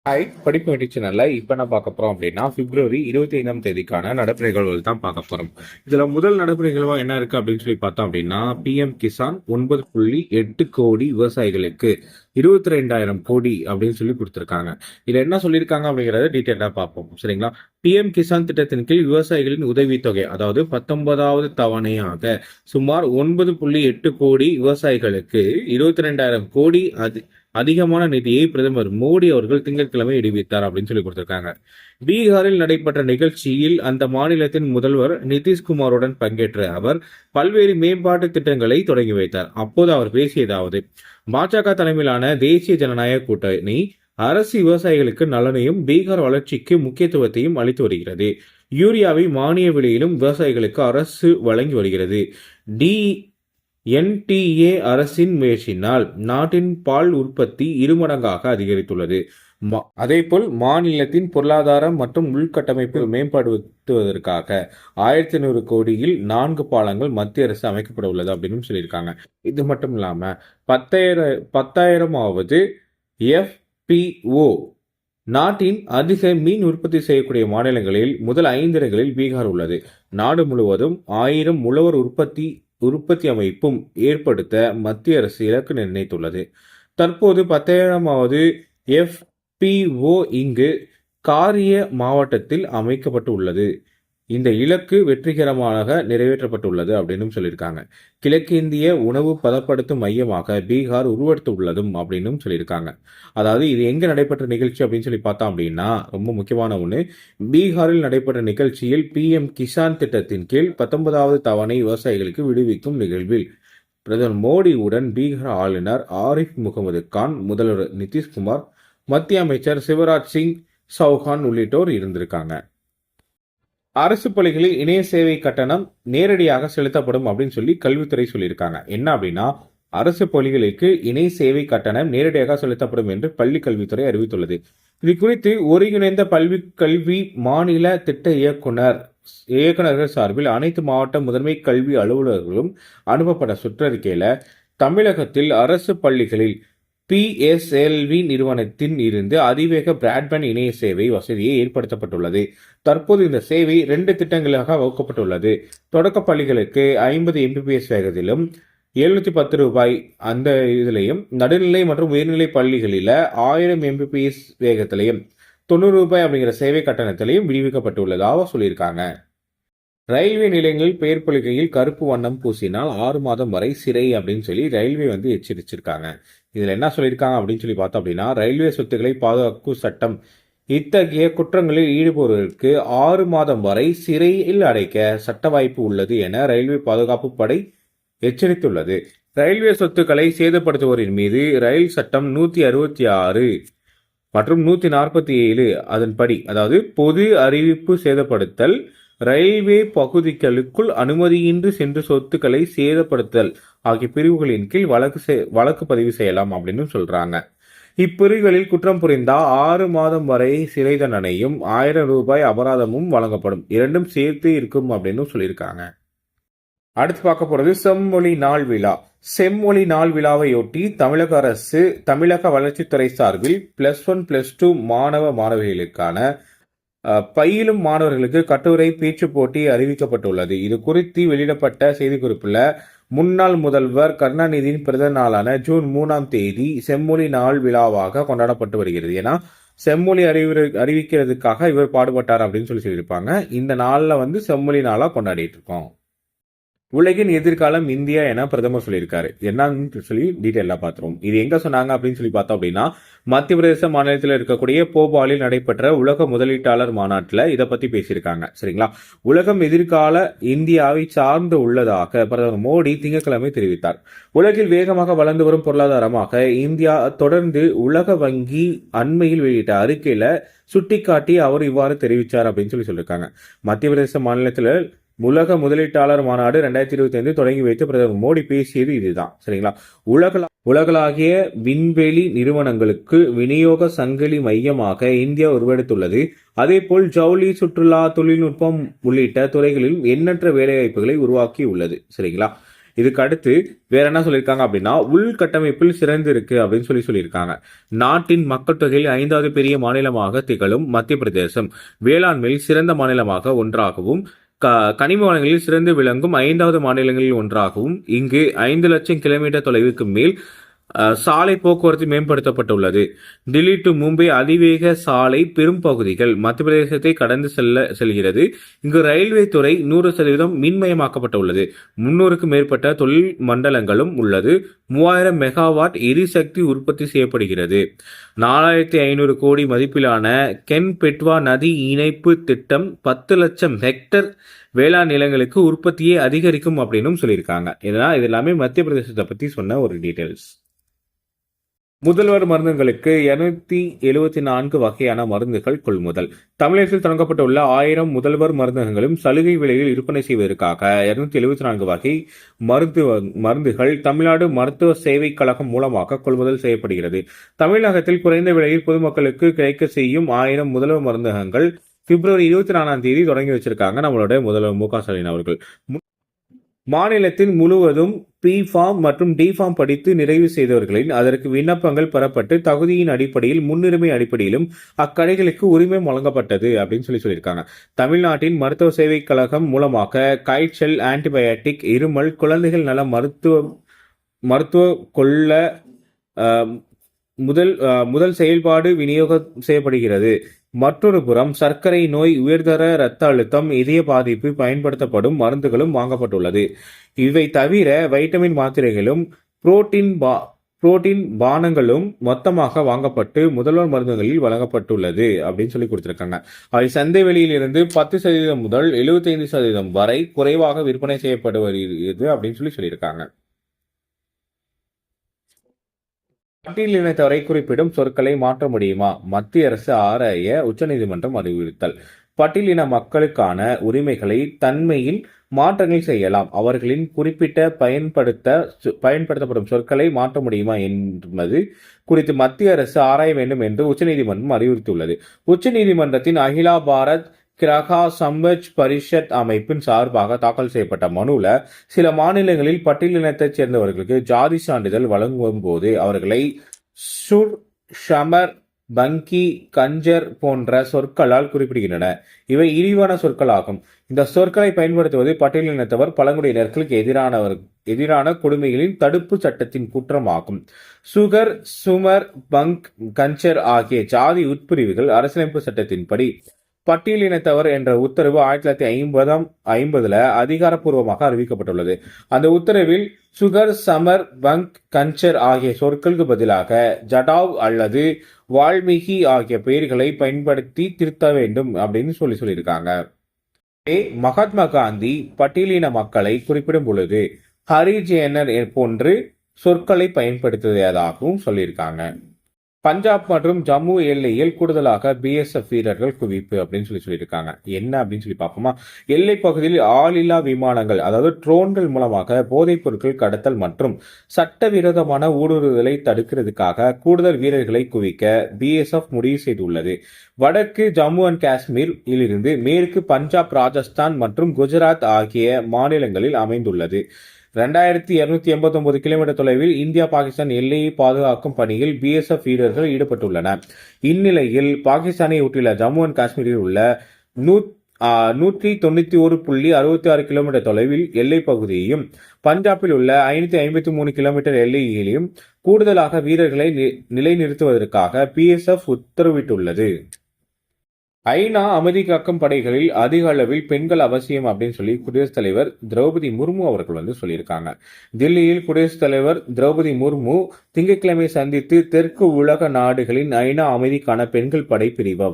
படிப்பு வெற்றி சேனல்ல இப்ப நான் பார்க்க போறோம் அப்படின்னா பிப்ரவரி 25ஆம் தேதிக்கான நடப்பு நிகழ்வுகள் தான் பார்க்க போறோம். இதுல முதல் நடப்பு நிகழ்வா என்ன இருக்கு அப்படின்னு சொல்லி பார்த்தோம் அப்படின்னா PM கிசான் 9.8 கோடி விவசாயிகளுக்கு 22,000 கோடி அப்படின்னு சொல்லி கொடுத்திருக்காங்க. இதுல என்ன சொல்லியிருக்காங்க அப்படிங்கறத டீட்டெயிலா பார்ப்போம். சரிங்களா? PM கிசான் திட்டத்தின் கீழ் விவசாயிகளின் உதவித்தொகை அதாவது 19வது தவணையாக சுமார் 9.8 கோடி விவசாயிகளுக்கு 22,000 கோடி அதிகமான நிதியை பிரதமர் மோடி அவர்கள் திங்கட்கிழமை விடுவித்தார் அப்படின்னு சொல்லி கொடுத்திருக்காங்க. பீகாரில் நடைபெற்ற நிகழ்ச்சியில் அந்த மாநிலத்தின் முதல்வர் நிதிஷ்குமாருடன் பங்கேற்ற அவர் பல்வேறு மேம்பாட்டு திட்டங்களை தொடங்கி வைத்தார். அப்போது அவர் பேசியதாவது, பாஜக தலைமையிலான தேசிய ஜனநாயக கூட்டணி அரசு விவசாயிகளுக்கு நலனையும் பீகார் வளர்ச்சிக்கு முக்கியத்துவத்தையும் அளித்து வருகிறது. யூரியாவை மானிய விலையிலும் விவசாயிகளுக்கு அரசு வழங்கி வருகிறது. NTA அரசின் முயற்சியினால் நாட்டின் பால் உற்பத்தி இருமடங்காக அதிகரித்துள்ளது. அதேபோல் மாநிலத்தின் பொருளாதாரம் மற்றும் உள்கட்டமைப்பை மேம்படுத்துவதற்காக 1,500 கோடியில் 4 பாலங்கள் மத்திய அரசு அமைக்கப்பட உள்ளது அப்படின்னு சொல்லியிருக்காங்க. இது மட்டும் இல்லாம 10,000வது FPO நாட்டின் அதிக மீன் உற்பத்தி செய்யக்கூடிய மாநிலங்களில் முதல் 5 இடங்களில் பீகார் உள்ளது. நாடு முழுவதும் 1000 உழவர் உற்பத்தி அமைப்பும் ஏற்படுத்த மத்திய அரசு இலக்கு நிர்ணயித்துள்ளது. தற்போது 10,000வது FPO இங்கு காரிய மாவட்டத்தில் அமைக்கப்பட்டு உள்ளது. இந்த இலக்கு வெற்றிகரமாக நிறைவேற்றப்பட்டுள்ளது அப்படின்னு சொல்லியிருக்காங்க. கிழக்கிந்திய உணவு பதப்படுத்தும் மையமாக பீகார் உருவெடுத்துள்ளதும் அப்படின்னு சொல்லியிருக்காங்க. அதாவது இது எங்க நடைபெற்ற நிகழ்ச்சி அப்படின்னு சொல்லி பார்த்தோம் அப்படின்னா ரொம்ப முக்கியமான ஒன்று. பீகாரில் நடைபெற்ற நிகழ்ச்சியில் PM கிசான் திட்டத்தின் கீழ் 19வது தவணை விவசாயிகளுக்கு விடுவிக்கும் நிகழ்வில் பிரதமர் மோடியுடன் பீகார் ஆளுநர் ஆரிஃப் முகமது கான், முதல்வர் நிதிஷ்குமார், மத்திய அமைச்சர் சிவராஜ் சிங் சௌஹான் உள்ளிட்டோர் இருந்திருக்காங்க. அரசு பள்ளிகளில் இணைய சேவை கட்டணம் நேரடியாக செலுத்தப்படும் அப்படின்னு சொல்லி கல்வித்துறை சொல்லியிருக்காங்க. என்ன அப்படின்னா அரசு பள்ளிகளுக்கு இணைய சேவை கட்டணம் நேரடியாக செலுத்தப்படும் என்று பள்ளி கல்வித்துறை அறிவித்துள்ளது. இது குறித்து ஒருங்கிணைந்த கல்வி மாநில திட்ட இயக்குநர்கள் சார்பில் அனைத்து மாவட்ட முதன்மை கல்வி அலுவலர்களும் அனுப்பப்பட்ட சுற்றறிக்கையில தமிழகத்தில் அரசு பள்ளிகளில் PSLV நிறுவனத்தின் இருந்து அதிவேக பிராட்பேண்ட் இணைய சேவை வசதியை ஏற்படுத்தப்பட்டுள்ளது. தற்போது இந்த சேவை 2 திட்டங்களாக வகுக்கப்பட்டுள்ளது. தொடக்க பள்ளிகளுக்கு 50 Mbps வேகத்திலும் 710 ரூபாய் அந்த இதிலையும், நடுநிலை மற்றும் உயர்நிலை பள்ளிகளில் 1000 Mbps வேகத்திலையும் 90 ரூபாய் அப்படிங்கிற சேவை கட்டணத்திலையும் விடுவிக்கப்பட்டுள்ளதாக சொல்லியிருக்காங்க. ரயில்வே நிலையங்களில் பெயர் பலகையில் கருப்பு வண்ணம் பூசினால் 6 மாதம் வரை சிறை அப்படின்னு சொல்லி ரயில்வே எச்சரிச்சிருக்காங்க. இதுல என்ன சொல்லியிருக்காங்க அப்படின்னு சொல்லி பார்த்தோம் அப்படின்னா ரயில்வே சொத்துக்களை பாதுகாக்கும் சட்டம் இத்தகைய குற்றங்களில் ஈடுபடுவதற்கு 6 மாதம் வரை சிறையில் அடைக்க சட்ட வாய்ப்பு உள்ளது என ரயில்வே பாதுகாப்பு படை எச்சரித்துள்ளது. ரயில்வே சொத்துக்களை சேதப்படுத்துவோரின் மீது ரயில் சட்டம் 166 மற்றும் 147 அதன்படி, அதாவது பொது அறிவிப்பு சேதப்படுத்தல், ரயில்வே பகுதிகளுக்குள் அனுமதியின்றி சென்று சொத்துக்களை சேதப்படுத்தல் ஆகிய பிரிவுகளின் கீழ் வழக்கு பதிவு செய்யலாம் அப்படின்னு சொல்றாங்க. இப்பிரிவுகளில் குற்றம் புரிந்தா 6 மாதம் வரை சிறை தண்டனையும் 1000 ரூபாய் அபராதமும் வழங்கப்படும். இரண்டும் சேர்த்து இருக்கும் அப்படின்னு சொல்லியிருக்காங்க. அடுத்து பார்க்க போறது செம்மொழி நாள் விழா. செம்மொழி நாள் விழாவையொட்டி தமிழக அரசு தமிழக வளர்ச்சித்துறை சார்பில் +1 +2 மாணவிகளுக்கான பயிலும் மாணவர்களுக்கு கட்டுரை பேச்சு போட்டி அறிவிக்கப்பட்டுள்ளது. இது குறித்து வெளியிடப்பட்ட செய்திக்குறிப்பில் முன்னாள் முதல்வர் கருணாநிதியின் பிறந்த நாளான ஜூன் 3ஆம் தேதி செம்மொழி நாள் விழாவாக கொண்டாடப்பட்டு வருகிறது. ஏன்னா செம்மொழி அறிவிக்கிறதுக்காக இவர் பாடுபட்டார் அப்படின்னு சொல்லியிருப்பாங்க. இந்த நாளில் செம்மொழி நாளா கொண்டாடிட்டு இருக்கோம். உலகின் எதிர்காலம் இந்தியா என பிரதமர் சொல்லியிருக்காரு. என்னன்னு சொல்லி டீட்டெயிலாக பார்த்துருவோம். இது எங்க சொன்னாங்க அப்படின்னு சொல்லி பார்த்தோம் அப்படின்னா மத்திய பிரதேச மாநிலத்தில் இருக்கக்கூடிய போபாலில் நடைபெற்ற உலக முதலீட்டாளர் மாநாட்டில் இதை பத்தி பேசியிருக்காங்க. சரிங்களா? உலகம் எதிர்கால இந்தியாவை சார்ந்து உள்ளதாக பிரதமர் மோடி திங்கட்கிழமை தெரிவித்தார். உலகில் வேகமாக வளர்ந்து வரும் பொருளாதாரமாக இந்தியா தொடர்ந்து உலக வங்கி அண்மையில் வெளியிட்ட அறிக்கையில சுட்டிக்காட்டி அவர் இவ்வாறு தெரிவித்தார் அப்படின்னு சொல்லியிருக்காங்க. மத்திய பிரதேச மாநிலத்தில் உலக முதலீட்டாளர் மாநாடு 2025 தொடங்கி வைத்து பிரதமர் மோடி பேசியது இதுதான். சரிங்களா? உலகளாகிய விண்வெளி நிறுவனங்களுக்கு விநியோக சங்கிலி மையமாக இந்தியா உருவெடுத்துள்ளது. அதேபோல் ஜவுளி, சுற்றுலா, தொழில்நுட்பம் உள்ளிட்ட துறைகளிலும் எண்ணற்ற வேலைவாய்ப்புகளை உருவாக்கி உள்ளது. சரிங்களா? இதுக்கு அடுத்து வேற என்ன சொல்லியிருக்காங்க அப்படின்னா, உள்கட்டமைப்பில் சிறந்து இருக்கு அப்படின்னு சொல்லியிருக்காங்க. நாட்டின் மக்கள் தொகையில் 5வது பெரிய மாநிலமாக திகழும் மத்திய பிரதேசம் வேளாண்மையில் சிறந்த மாநிலமாக ஒன்றாகவும், கனிம வளங்களில் சிறந்து விளங்கும் 5வது மாநிலங்களில் ஒன்றாகவும், இங்கு 5 லட்சம் கிலோமீட்டர் தொலைவுக்கு மேல் சாலை போக்குவரத்து மேம்படுத்தப்பட்டுள்ளது. டில்லி டு மும்பை அதிவேக சாலை பெரும் பகுதிகள் மத்திய பிரதேசத்தை கடந்து செல்கிறது. இங்கு ரயில்வே துறை 100% மின்மயமாக்கப்பட்டுள்ளது. 300க்கும் மேற்பட்ட தொழில் மண்டலங்களும் உள்ளது. 3000 மெகாவாட் எரிசக்தி உற்பத்தி செய்யப்படுகிறது. 4500 கோடி மதிப்பிலான கென் பெட்வா நதி இணைப்பு திட்டம் 10 லட்சம் ஹெக்டர் வேளாண் நிலங்களுக்கு உற்பத்தியை அதிகரிக்கும் அப்படின்னு சொல்லியிருக்காங்க. இதெல்லாம் இது எல்லாமே மத்திய பிரதேசத்தை பத்தி சொன்ன ஒரு டீடைல்ஸ். முதல்வர் மருந்துகளுக்கு 274 வகையான மருந்துகள் கொள்முதல். தமிழகத்தில் தொடங்கப்பட்டுள்ள 1000 முதல்வர் மருந்தகங்களும் சலுகை விலையில் விற்பனை செய்வதற்காக 274 வகை மருந்துகள் தமிழ்நாடு மருத்துவ சேவை கழகம் மூலமாக கொள்முதல் செய்யப்படுகிறது. தமிழகத்தில் குறைந்த விலையில் பொதுமக்களுக்கு கிடைக்க செய்யும் 1000 முதல்வர் மருந்தகங்கள் பிப்ரவரி 24 தொடங்கி வச்சிருக்காங்க நம்மளுடைய முதல்வர் மு க ஸ்டாலின் அவர்கள். மாநிலத்தில் முழுவதும் பி-ஃபார்ம் மற்றும் டி-ஃபார்ம் படித்து நிறைவு செய்தவர்களின் அதற்கு விண்ணப்பங்கள் பெறப்பட்டு தகுதியின் அடிப்படையில் முன்னுரிமை அடிப்படையிலும் அக்கடைகளுக்கு உரிமை வழங்கப்பட்டது அப்படின்னு சொல்லியிருக்காங்க. தமிழ்நாட்டின் மருத்துவ சேவை கழகம் மூலமாக காய்ச்சல், ஆன்டிபயாட்டிக், இருமல், குழந்தைகள் நல மருத்துவ கொள்ள முதல் செயல்பாடு விநியோகம் செய்யப்படுகிறது. மற்றொரு புறம் சர்க்கரை நோய், உயர்தர இரத்த அழுத்தம், இதய பாதிப்பு பயன்படுத்தப்படும் மருந்துகளும் வாங்கப்பட்டுள்ளது. இவை தவிர வைட்டமின் மாத்திரைகளும் புரோட்டீன் பானங்களும் மொத்தமாக வாங்கப்பட்டு முதல்வர் மருந்துகளில் வழங்கப்பட்டுள்ளது அப்படின்னு சொல்லி கொடுத்திருக்காங்க. அவை சந்தை வெளியில் இருந்து 10% முதல் 75% வரை குறைவாக விற்பனை செய்யப்படுகிறது அப்படின்னு சொல்லியிருக்காங்க. பட்டியலினத்தவரை குறிப்பிடும் சொற்களை மாற்ற முடியுமா? மத்திய அரசு ஆராய உச்சநீதிமன்றம் அறிவுறுத்தல். பட்டியலின மக்களுக்கான உரிமைகளை தன்மையில் மாற்றங்கள் செய்யலாம். அவர்களின் குறிப்பிட்ட பயன்படுத்தப்படும் சொற்களை மாற்ற முடியுமா என்பது குறித்து மத்திய அரசு ஆராய வேண்டும் என்று உச்சநீதிமன்றம் அறிவுறுத்தியுள்ளது. உச்சநீதிமன்றத்தின் அகிலா பாரத் கிரகா சம்வஜ் பரிஷத் அமைப்பின் சார்பாக தாக்கல் செய்யப்பட்ட மனுவில் சில மாநிலங்களில் பட்டியலினத்தைச் சேர்ந்தவர்களுக்கு ஜாதி சான்றிதழ் வழங்கும் போது அவர்களை சுர், ஷமர், பங்கி, கஞ்சர் போன்ற சொற்களால் குறிப்பிடுகின்றன. இவை இழிவான சொற்களாகும். இந்த சொற்களை பயன்படுத்துவது பட்டியலினத்தவர் பழங்குடியினர்களுக்கு எதிரான கொடுமைகளின் தடுப்பு சட்டத்தின் குற்றமாகும். சுகர், சுமர், பங்க், கஞ்சர் ஆகிய ஜாதி உட்பிரிவுகள் அரசியலமைப்பு சட்டத்தின்படி பட்டியலினத்தவர் என்ற உத்தரவு 1950 அதிகாரப்பூர்வமாக அறிவிக்கப்பட்டுள்ளது. அந்த உத்தரவில் சுகர், சமர், பங்க், கஞ்சர் ஆகிய சொற்களுக்கு பதிலாக ஜடாவ் அல்லது வால்மீகி ஆகிய பெயர்களை பயன்படுத்தி திருத்த வேண்டும் அப்படின்னு சொல்லியிருக்காங்க. மகாத்மா காந்தி பட்டியலின மக்களை குறிப்பிடும் பொழுது ஹரிஜனர் போன்று சொற்களை பயன்படுத்தியதாகவும் சொல்லியிருக்காங்க. பஞ்சாப் மற்றும் ஜம்மு எல்லையில் கூடுதலாக BSF வீரர்கள் குவிப்பு அப்படின்னு சொல்லியிருக்காங்க. என்ன அப்படின்னு சொல்லி பார்ப்போமா? எல்லை பகுதியில் ஆளில்லா விமானங்கள் அதாவது ட்ரோன்கள் மூலமாக போதைப் பொருட்கள் கடத்தல் மற்றும் சட்டவிரோதமான ஊடுருவலை தடுக்கிறதுக்காக கூடுதல் வீரர்களை குவிக்க BSF முடிவு செய்துள்ளது. வடக்கு ஜம்மு அண்ட் காஷ்மீர் இலிருந்து மேற்கு பஞ்சாப், ராஜஸ்தான் மற்றும் குஜராத் ஆகிய மாநிலங்களில் அமைந்துள்ளது. 2289 கிலோமீட்டர் தொலைவில் இந்தியா பாகிஸ்தான் எல்லையை பாதுகாக்கும் பணியில் BSF வீரர்கள் ஈடுபட்டுள்ளனர். இந்நிலையில் பாகிஸ்தானை ஒட்டியுள்ள ஜம்மு அண்ட் காஷ்மீரில் உள்ள 191.66 கிலோமீட்டர் தொலைவில் எல்லை பகுதியையும் பஞ்சாபில் உள்ள 553 கிலோமீட்டர் எல்லையிலும் கூடுதலாக வீரர்களை நிலைநிறுத்துவதற்காக BSF உத்தரவிட்டுள்ளது. ஐநா அமைதி காக்கும் படைகளில் அதிக அளவில் பெண்கள் அவசியம் அப்படின்னு சொல்லி குடியரசுத் தலைவர் திரௌபதி முர்மு அவர்கள் சொல்லியிருக்காங்க. தில்லியில் குடியரசுத் தலைவர் திரௌபதி முர்மு திங்கட்கிழமை சந்தித்து தெற்கு உலக நாடுகளின் ஐநா அமைதிக்கான பெண்கள் படை பிரிவை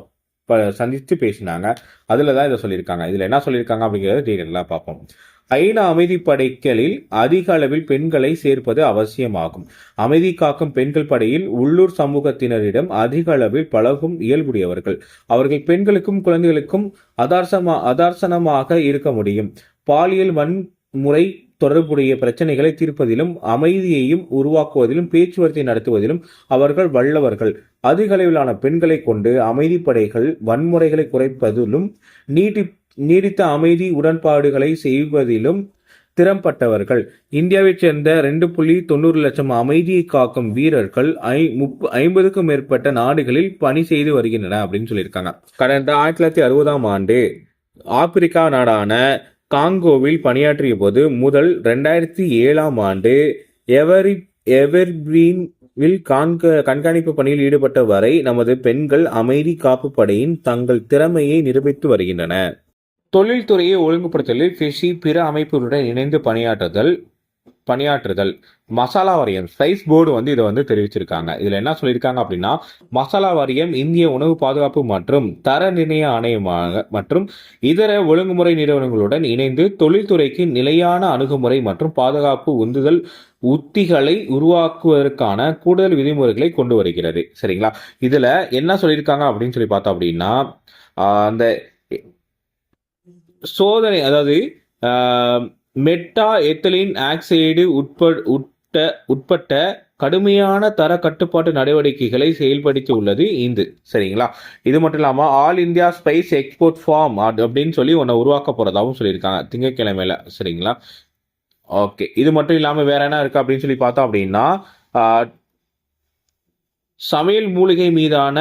சந்தித்து பேசினாங்க. அதுல தான் இதை சொல்லியிருக்காங்க. இதுல என்ன சொல்லியிருக்காங்க அப்படிங்கிறத டீட்டெயிலா பார்ப்போம். ஐநா அமைதி படைகளில் அதிக அளவில் பெண்களை சேர்ப்பது அவசியமாகும். அமைதி காக்கும் பெண்கள் படையில் உள்ளூர் சமூகத்தினரிடம் அதிக அளவில் பழகும் இயல்புடையவர்கள். அவர்கள் பெண்களுக்கும் குழந்தைகளுக்கும் அதார்சனமாக இருக்க முடியும். பாலியல் வன்முறை தொடர்புடைய பிரச்சனைகளை தீர்ப்பதிலும் அமைதியையும் உருவாக்குவதிலும் பேச்சுவார்த்தை நடத்துவதிலும் அவர்கள் வல்லவர்கள். அதிக அளவிலான பெண்களை கொண்டு அமைதிப்படைகள் வன்முறைகளை குறைப்பதிலும் நீடித்த அமைதி உடன்பாடுகளை செய்வதிலும் திறம்பட்டவர்கள். இந்தியாவைச் சேர்ந்த 2.90 லட்சம் அமைதியை காக்கும் வீரர்கள் 50க்கும் மேற்பட்ட நாடுகளில் பணி செய்து வருகின்றனர் அப்படின்னு சொல்லியிருக்காங்க. கடந்த 1960ஆம் ஆண்டு ஆப்பிரிக்கா நாடான காங்கோவில் பணியாற்றிய போது முதல் 2007ஆம் ஆண்டு எவர்கிரீன்வில் கண்காணிப்பு பணியில் ஈடுபட்ட வரை நமது பெண்கள் அமைதி காப்பு படையின் தங்கள் திறமையை நிரூபித்து வருகின்றனர். தொழில்துறையை ஒழுங்குபடுத்தலில் ஃபிஷி பிற அமைப்புகளுடன் இணைந்து பணியாற்றுதல். மசாலா வாரியம் ஸ்பைஸ் போர்டு இதை தெரிவிச்சிருக்காங்க. இதுல என்ன சொல்லியிருக்காங்க அப்படின்னா, மசாலா வாரியம் இந்திய உணவு பாதுகாப்பு மற்றும் தர நிர்ணய ஆணையமாக மற்றும் இதர ஒழுங்குமுறை நிறுவனங்களுடன் இணைந்து தொழில்துறைக்கு நிலையான அணுகுமுறை மற்றும் பாதுகாப்பு உந்துதல் உத்திகளை உருவாக்குவதற்கான கூடுதல் விதிமுறைகளை கொண்டு வருகிறது. சரிங்களா? இதுல என்ன சொல்லியிருக்காங்க அப்படின்னு சொல்லி பார்த்தோம் அப்படின்னா, அந்த சோதனை, அதாவது மெட்டா எத்திலீன் ஆக்சைடு உட்பட்ட கடுமையான தர கட்டுப்பாட்டு நடவடிக்கைகளை செயல்படுத்தி உள்ளது இந்து. சரிங்களா? இது மட்டும் இல்லாமல் all India spice export form அப்படின்னு சொல்லி ஒன்று உருவாக்க போறதாகவும் சொல்லியிருக்காங்க திங்கட்கிழமையில. சரிங்களா? ஓகே, இது மட்டும் இல்லாமல் வேற என்ன இருக்கு அப்படின்னு சொல்லி பார்த்தோம் அப்படின்னா, சமையல் மூலிகை மீதான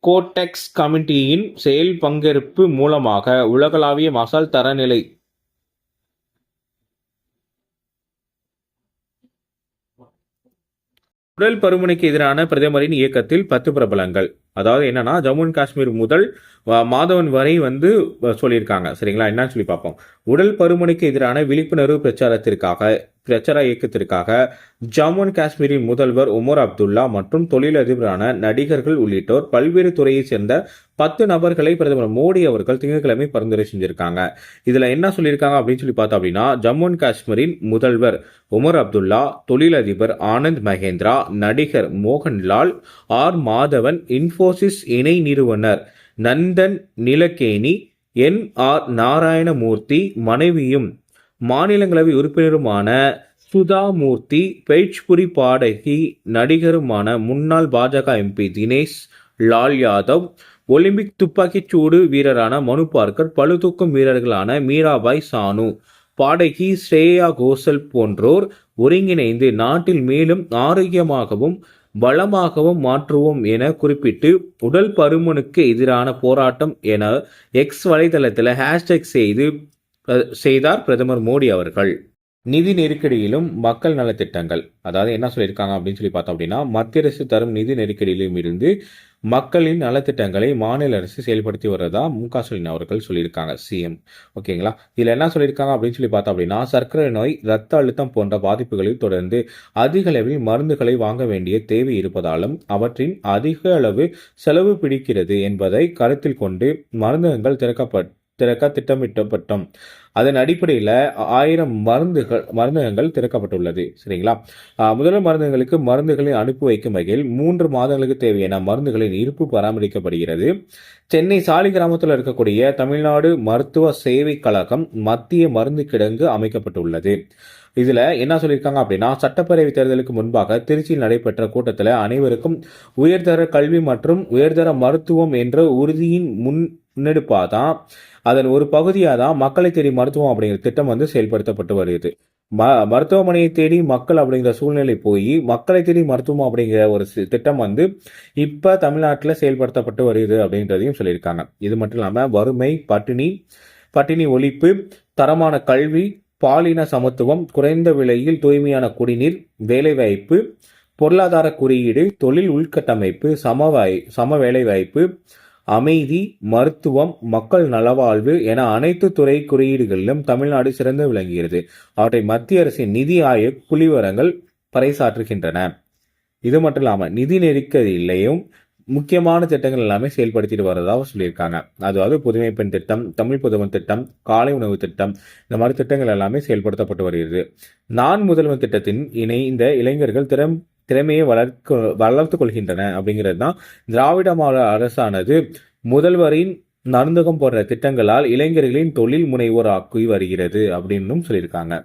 கோடெக்ஸ் கமிட்டியின் செயல் பங்கேற்பு மூலமாக உலகளாவிய மசால் தரநிலை உடல் பருமனுக்கு எதிரான பிரதமரின் இயக்கத்தில் 10 பிரபலங்கள். அதாவது என்னன்னா, ஜம்மு அண்ட் காஷ்மீர் முதல் மாதவன் வரை சொல்லியிருக்காங்க. சரிங்களா? என்னன்னு சொல்லி பார்ப்போம். உடல் பருமனுக்கு எதிரான விழிப்புணர்வு பிரச்சார இயக்கத்திற்காக ஜம்மு அண்ட் காஷ்மீரின் முதல்வர் உமர் அப்துல்லா மற்றும் தொழிலதிபரான நடிகர்கள் உள்ளிட்டோர் பல்வேறு துறையைச் சேர்ந்த 10 நபர்களை பிரதமர் மோடி அவர்கள் திங்கட்கிழமை பரிந்துரை செஞ்சிருக்காங்க. இதுல என்ன சொல்லியிருக்காங்க அப்படின்னு சொல்லி பார்த்தோம் அப்படின்னா, ஜம்மு அண்ட் காஷ்மீரின் முதல்வர் உமர் அப்துல்லா, தொழிலதிபர் ஆனந்த் மகேந்திரா, நடிகர் மோகன்லால், மாதவன், இன்ஃபோசிஸ் இணை நிறுவனர் நந்தன் நிலக்கேனி, நாராயணமூர்த்தி மனைவியும் மாநிலங்களவை உறுப்பினருமான சுதாமூர்த்தி, பேச்புரி பாடகி நடிகருமான முன்னாள் பாஜக எம்பி தினேஷ் லால் யாதவ், ஒலிம்பிக் துப்பாக்கிச்சூடு வீரரான மனு பார்க்கர், பளுதூக்கும் வீரர்களான மீராபாய் சானு, பாடகி ஸ்ரேயா கோஷல் போன்றோர் ஒருங்கிணைந்து நாட்டில் மேலும் ஆரோக்கியமாகவும் பலமாகவும் மாற்றுவோம் என குறிப்பிட்டு உடல் பருமனுக்கு எதிரான போராட்டம் என எக்ஸ் வலைதளத்தில் ஹேஷ்டேக் செய்தார் பிரதமர் மோடி அவர்கள். நிதி நெருக்கடியிலும் மக்கள் நலத்திட்டங்கள். அதாவது என்ன சொல்லியிருக்காங்க அப்படின்னு சொல்லி பார்த்தோம் அப்படின்னா, மத்திய அரசு தரும் நிதி நெருக்கடியிலும் இருந்து மக்களின் நலத்திட்டங்களை மாநில அரசு செயல்படுத்தி வர்றதா மு.க. ஸ்டாலின் அவர்கள் சொல்லியிருக்காங்க, சிஎம். ஓகேங்களா? இதில் என்ன சொல்லியிருக்காங்க அப்படின்னு சொல்லி பார்த்தோம் அப்படின்னா, சர்க்கரை நோய், இரத்த அழுத்தம் போன்ற பாதிப்புகளில் தொடர்ந்து அதிக அளவில் மருந்துகளை வாங்க வேண்டிய தேவை இருப்பதாலும் அவற்றின் அதிக அளவு செலவு பிடிக்கிறது என்பதை கருத்தில் கொண்டு மருந்தகங்கள் திறக்க திட்டமிட்டப்பட்டோம். அதன் அடிப்படையில் 1000 மருந்தகங்கள் திறக்கப்பட்டுள்ளது. சரிங்களா? முதல் மருந்தகங்களுக்கு மருந்துகளை அனுப்பி வைக்கும் வகையில் 3 மாதங்களுக்கு தேவையான மருந்துகளின் இருப்பு பராமரிக்கப்படுகிறது. சென்னை சாலிகிராமத்தில் இருக்கக்கூடிய தமிழ்நாடு மருத்துவ சேவை கழகம் மத்திய மருந்து கிடங்கு அமைக்கப்பட்டுள்ளது. இதுல என்ன சொல்லியிருக்காங்க அப்படின்னா, சட்டப்பேரவை தேர்தலுக்கு முன்பாக திருச்சியில் நடைபெற்ற கூட்டத்தில் அனைவருக்கும் உயர்தர கல்வி மற்றும் உயர்தர மருத்துவம் என்ற உறுதியின் முன்னெடுப்பாதான், அதன் ஒரு பகுதியாக தான் மக்களை தேடி மருத்துவம் அப்படிங்கிற திட்டம் செயல்படுத்தப்பட்டு வருகிறது. மருத்துவமனையை தேடி மக்கள் அப்படிங்கிற சூழ்நிலை போய் மக்களை தேடி மருத்துவம் அப்படிங்கிற ஒரு திட்டம் இப்ப தமிழ்நாட்டில் செயல்படுத்தப்பட்டு வருகிறது அப்படின்றதையும் சொல்லியிருக்காங்க. இது மட்டும் இல்லாமல் வறுமை, பட்டினி ஒழிப்பு, தரமான கல்வி, பாலின சமத்துவம், குறைந்த விலையில் தூய்மையான குடிநீர், வேலைவாய்ப்பு, பொருளாதார குறியீடு, தொழில் உள்கட்டமைப்பு, சம வேலைவாய்ப்பு, அமைதி, மருத்துவம், மக்கள் நலவாழ்வு என அனைத்து துறை குறியீடுகளிலும் தமிழ்நாடு சிறந்து விளங்குகிறது. அவற்றை மத்திய அரசின் நிதி ஆயோக் புள்ளிவிவரங்கள் பறைசாற்றுகின்றன. இது மட்டும் இல்லாமல் நிதி நெருக்கடியிலையும் முக்கியமான திட்டங்கள் எல்லாமே செயல்படுத்திட்டு வரதாக சொல்லியிருக்காங்க. அதாவது புதுமை பெண் திட்டம், தமிழ் புதுவன் திட்டம், காலை உணவு திட்டம், இந்த மாதிரி திட்டங்கள் எல்லாமே செயல்படுத்தப்பட்டு வருகிறது. நான் முதல்வன் திட்டத்தின் இந்த இளைஞர்கள் திறமையை வளர்த்து கொள்கின்றன அப்படிங்கிறது தான் திராவிட மாடல் அரசானது முதல்வரின் நருந்தகம் போன்ற திட்டங்களால் இளைஞர்களின் தொழில் முனைவோர் ஆக்கி வருகிறது அப்படின்னு சொல்லியிருக்காங்க.